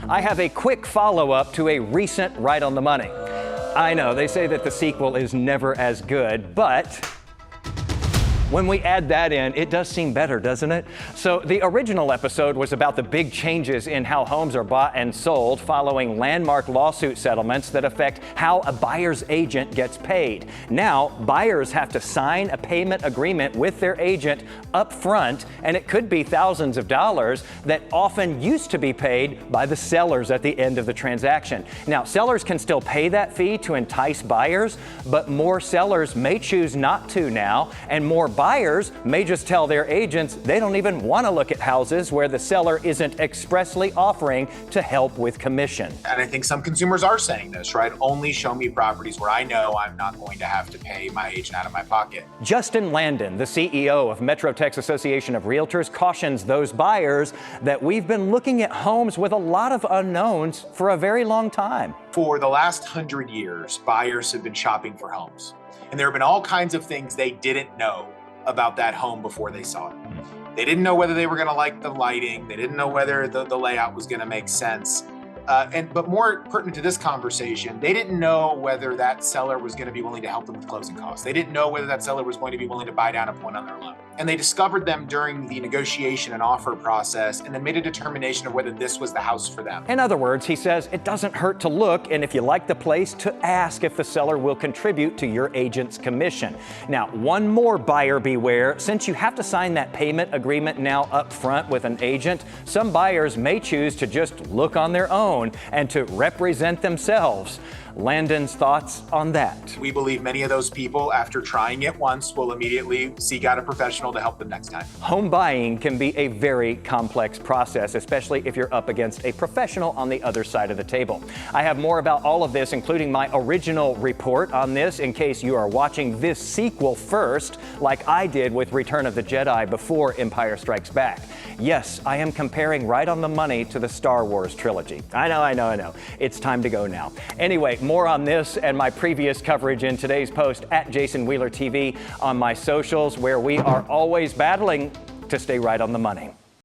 I have a quick follow-up to a recent Right on the Money. I know, they say that the sequel is never as good, but when we add that in, it does seem better, doesn't it? So the original episode was about the big changes in how homes are bought and sold following landmark lawsuit settlements that affect how a buyer's agent gets paid. Now, buyers have to sign a payment agreement with their agent up front, and it could be thousands of dollars that often used to be paid by the sellers at the end of the transaction. Now, sellers can still pay that fee to entice buyers, but more sellers may choose not to now, and more buyers may just tell their agents they don't even want to look at houses where the seller isn't expressly offering to help with commission. And I think some consumers are saying this, right? Only show me properties where I know I'm not going to have to pay my agent out of my pocket. Justin Landon, the CEO of Metro Tex Association of Realtors, cautions those buyers that we've been looking at homes with a lot of unknowns for a very long time. For the last 100 years, buyers have been shopping for homes. And there have been all kinds of things they didn't know about that home before they saw it. They didn't know whether they were going to like the lighting. They didn't know whether the layout was going to make sense. But more pertinent to this conversation, they didn't know whether that seller was going to be willing to help them with closing costs. They didn't know whether that seller was going to be willing to buy down a point on their loan. And they discovered them during the negotiation and offer process and then made a determination of whether this was the house for them. In other words, he says it doesn't hurt to look, and if you like the place, to ask if the seller will contribute to your agent's commission. Now, one more buyer beware. Since you have to sign that payment agreement now up front with an agent, some buyers may choose to just look on their own and to represent themselves. Landon's thoughts on that. We believe many of those people, after trying it once, will immediately seek out a professional to help them next time. Home buying can be a very complex process, especially if you're up against a professional on the other side of the table. I have more about all of this, including my original report on this, in case you are watching this sequel first, like I did with Return of the Jedi before Empire Strikes Back. Yes, I am comparing Right on the Money to the Star Wars trilogy. I know. It's time to go now. Anyway, more on this and my previous coverage in today's post at Jason Wheeler TV on my socials, where we are always battling to stay right on the money.